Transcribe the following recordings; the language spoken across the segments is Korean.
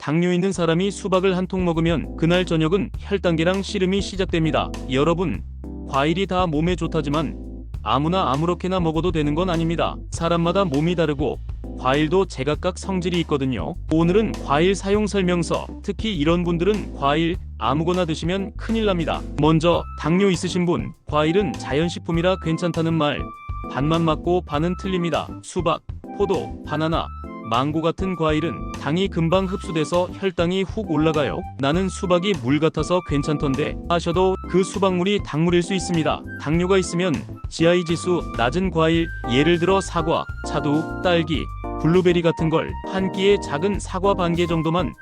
당뇨 있는 사람이 수박을 한 통 먹으면 그날 저녁은 혈당계랑 씨름이 시작됩니다. 여러분, 과일이 다 몸에 좋다지만 아무나 아무렇게나 먹어도 되는 건 아닙니다. 사람마다 몸이 다르고 과일도 제각각 성질이 있거든요. 오늘은 과일 사용 설명서, 특히 이런 분들은 과일 아무거나 드시면 큰일 납니다. 먼저 당뇨 있으신 분, 과일은 자연식품이라 괜찮다는 말 반만 맞고 반은 틀립니다. 수박, 포도, 바나나, 망고 같은 과일은 당이 금방 흡수돼서 혈당이 훅 올라가요. 나는 수박이 물 같아서 괜찮던데 하셔도 그 수박물이 당물일 수 있습니다. 당뇨가 있으면 GI 지수 낮은 과일, 예를 들어 사과, 차두, 딸기, 블루베리 같은 걸 한 끼에 작은 사과 반 개 정도만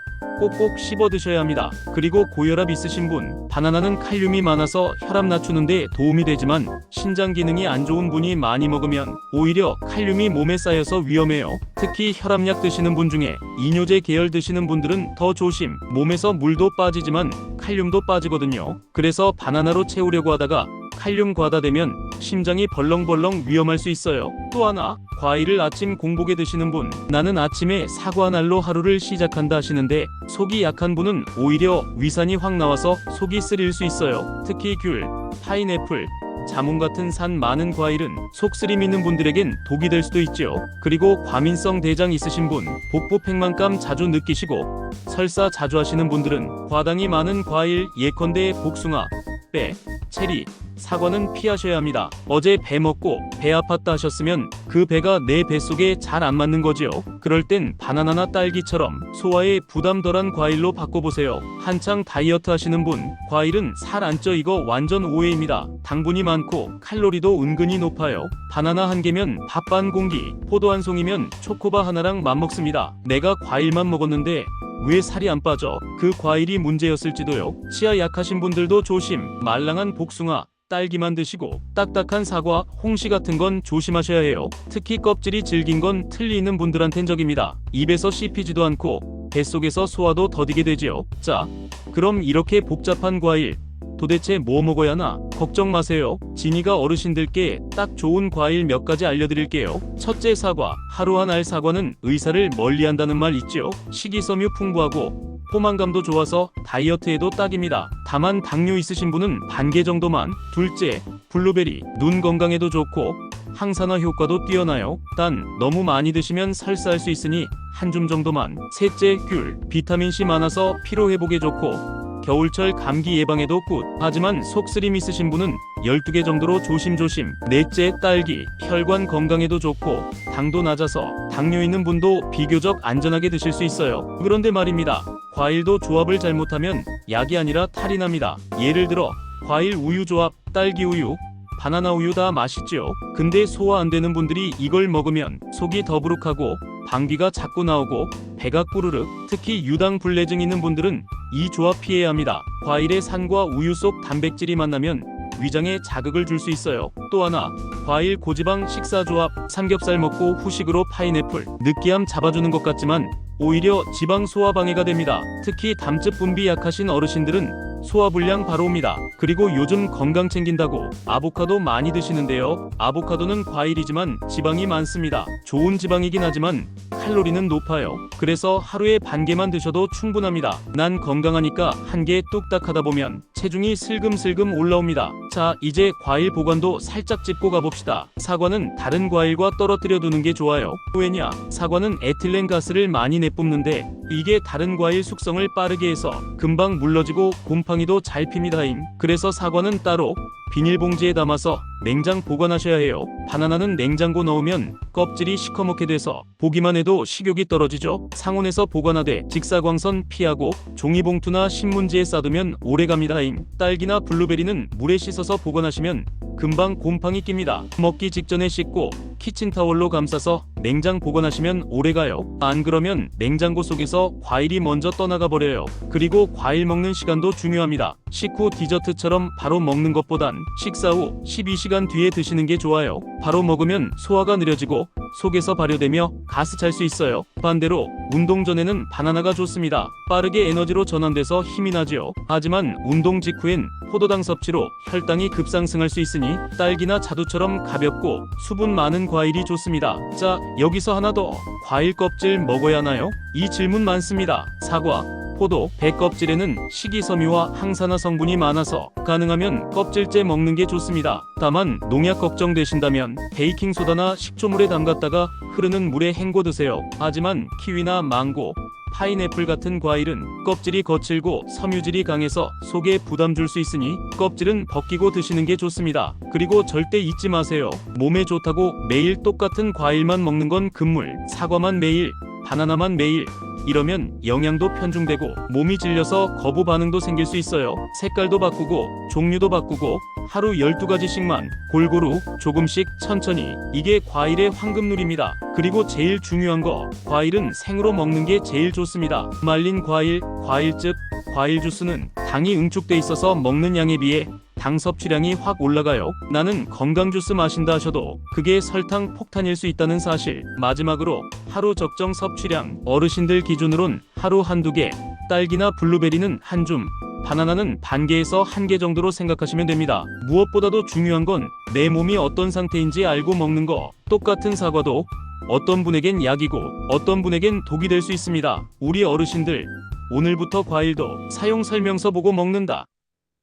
꼭꼭 씹어 드셔야 합니다. 그리고 고혈압 있으신 분, 바나나는 칼륨이 많아서 혈압 낮추는데 도움이 되지만 신장 기능이 안 좋은 분이 많이 먹으면 오히려 칼륨이 몸에 쌓여서 위험해요. 특히 혈압약 드시는 분 중에 이뇨제 계열 드시는 분들은 더 조심. 몸에서 물도 빠지지만 칼륨도 빠지거든요. 그래서 바나나로 채우려고 하다가 칼륨 과다되면 심장이 벌렁벌렁 위험할 수 있어요. 또 하나, 과일을 아침 공복에 드시는 분, 나는 아침에 사과 한 알로 하루를 시작한다 하시는데 속이 약한 분은 오히려 위산이 확 나와서 속이 쓰릴 수 있어요. 특히 귤, 파인애플, 자몽 같은 산 많은 과일은 속쓰림 있는 분들에겐 독이 될 수도 있죠. 그리고 과민성 대장 있으신 분, 복부 팽만감 자주 느끼시고 설사 자주 하시는 분들은 과당이 많은 과일, 예컨대 복숭아, 빼, 체리, 사과는 피하셔야 합니다. 어제 배 먹고 배 아팠다 하셨으면 그 배가 내 뱃속에 잘 안 맞는 거지요. 그럴 땐 바나나나 딸기처럼 소화에 부담 덜한 과일로 바꿔보세요. 한창 다이어트 하시는 분, 과일은 살 안 쪄 이거 완전 오해입니다. 당분이 많고 칼로리도 은근히 높아요. 바나나 한 개면 밥 반 공기, 포도 한 송이면 초코바 하나랑 맞먹습니다. 내가 과일만 먹었는데 왜 살이 안 빠져? 그 과일이 문제였을지도요. 치아 약하신 분들도 조심. 말랑한 복숭아, 딸기만 드시고 딱딱한 사과, 홍시 같은 건 조심하셔야 해요. 특히 껍질이 질긴 건 틀리 있는 분들한텐 적입니다. 입에서 씹히지도 않고 뱃속에서 소화도 더디게 되지요. 자, 그럼 이렇게 복잡한 과일 도대체 뭐 먹어야 하나? 걱정 마세요. 진이가 어르신들께 딱 좋은 과일 몇 가지 알려드릴게요. 첫째, 사과. 하루 한 알 사과는 의사를 멀리한다는 말 있죠. 식이섬유 풍부하고 포만감도 좋아서 다이어트에도 딱입니다. 다만 당뇨 있으신 분은 반 개 정도만. 둘째, 블루베리. 눈 건강에도 좋고 항산화 효과도 뛰어나요. 단 너무 많이 드시면 설사할 수 있으니 한 줌 정도만. 셋째, 귤. 비타민C 많아서 피로 회복에 좋고 겨울철 감기 예방에도 굿. 하지만 속쓰림 있으신 분은 12개 정도로 조심조심. 넷째, 딸기. 혈관 건강에도 좋고 당도 낮아서 당뇨 있는 분도 비교적 안전하게 드실 수 있어요. 그런데 말입니다. 과일도 조합을 잘못하면 약이 아니라 탈이 납니다. 예를 들어 과일 우유 조합, 딸기 우유, 바나나 우유 다 맛있죠. 근데 소화 안 되는 분들이 이걸 먹으면 속이 더부룩하고 방귀가 자꾸 나오고 배가 꾸르륵. 특히 유당 불내증 있는 분들은 이 조합 피해야 합니다. 과일의 산과 우유 속 단백질이 만나면 위장에 자극을 줄 수 있어요. 또 하나, 과일 고지방 식사 조합. 삼겹살 먹고 후식으로 파인애플. 느끼함 잡아주는 것 같지만 오히려 지방 소화 방해가 됩니다. 특히 담즙 분비 약하신 어르신들은 소화불량 바로 옵니다. 그리고 요즘 건강 챙긴다고 아보카도 많이 드시는데요. 아보카도는 과일이지만 지방이 많습니다. 좋은 지방이긴 하지만 칼로리는 높아요. 그래서 하루에 반 개만 드셔도 충분합니다. 난 건강하니까 한 개 뚝딱 하다 보면 체중이 슬금슬금 올라옵니다. 자, 이제 과일 보관도 살짝 짚고 가봅시다. 사과는 다른 과일과 떨어뜨려 두는 게 좋아요. 왜냐? 사과는 에틸렌 가스를 많이 내뿜는데 이게 다른 과일 숙성을 빠르게 해서 금방 물러지고 곰팡이도 잘 핍니다임. 그래서 사과는 따로 비닐봉지에 담아서 냉장 보관하셔야 해요. 바나나는 냉장고 넣으면 껍질이 시커멓게 돼서 보기만 해도 식욕이 떨어지죠. 상온에서 보관하되 직사광선 피하고 종이봉투나 신문지에 싸두면 오래갑니다임. 딸기나 블루베리는 물에 씻어서 보관하시면 금방 곰팡이 낍니다. 먹기 직전에 씻고 키친타월로 감싸서 냉장 보관하시면 오래가요. 안 그러면 냉장고 속에서 과일이 먼저 떠나가 버려요. 그리고 과일 먹는 시간도 중요합니다. 식후 디저트처럼 바로 먹는 것보단 식사 후 12시간 시간 뒤에 드시는 게 좋아요. 바로 먹으면 소화가 느려지고 속에서 발효되며 가스 찰 수 있어요. 반대로 운동 전에는 바나나가 좋습니다. 빠르게 에너지로 전환돼서 힘이 나지요. 하지만 운동 직후엔 포도당 섭취로 혈당이 급상승할 수 있으니 딸기나 자두처럼 가볍고 수분 많은 과일이 좋습니다. 자, 여기서 하나 더. 과일 껍질 먹어야 하나요? 이 질문 많습니다. 사과, 포도, 배 껍질에는 식이섬유와 항산화 성분이 많아서 가능하면 껍질째 먹는 게 좋습니다. 다만 농약 걱정되신다면 베이킹소다나 식초물에 담갔다가 흐르는 물에 헹궈 드세요. 하지만 키위나 망고, 파인애플 같은 과일은 껍질이 거칠고 섬유질이 강해서 속에 부담 줄 수 있으니 껍질은 벗기고 드시는 게 좋습니다. 그리고 절대 잊지 마세요. 몸에 좋다고 매일 똑같은 과일만 먹는 건 금물. 사과만 매일, 바나나만 매일, 이러면 영양도 편중되고 몸이 질려서 거부 반응도 생길 수 있어요. 색깔도 바꾸고 종류도 바꾸고 하루 12가지씩만 골고루 조금씩 천천히. 이게 과일의 황금률입니다. 그리고 제일 중요한 거, 과일은 생으로 먹는 게 제일 좋습니다. 말린 과일, 과일즙, 과일 주스는 당이 응축돼 있어서 먹는 양에 비해 당 섭취량이 확 올라가요. 나는 건강 주스 마신다 하셔도 그게 설탕 폭탄일 수 있다는 사실. 마지막으로 하루 적정 섭취량, 어르신들 기준으론 하루 한두 개, 딸기나 블루베리는 한 줌, 바나나는 반 개에서 한 개 정도로 생각하시면 됩니다. 무엇보다도 중요한 건 내 몸이 어떤 상태인지 알고 먹는 거. 똑같은 사과도 어떤 분에겐 약이고 어떤 분에겐 독이 될 수 있습니다. 우리 어르신들, 오늘부터 과일도 사용 설명서 보고 먹는다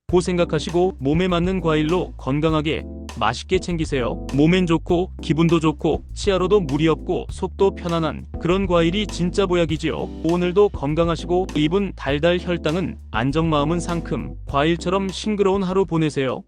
고 생각하시고 몸에 맞는 과일로 건강하게 맛있게 챙기세요. 몸엔 좋고 기분도 좋고 치아로도 무리 없고 속도 편안한 그런 과일이 진짜 보약이지요. 오늘도 건강하시고 입은 달달 혈당은 안정, 마음은 상큼, 과일처럼 싱그러운 하루 보내세요.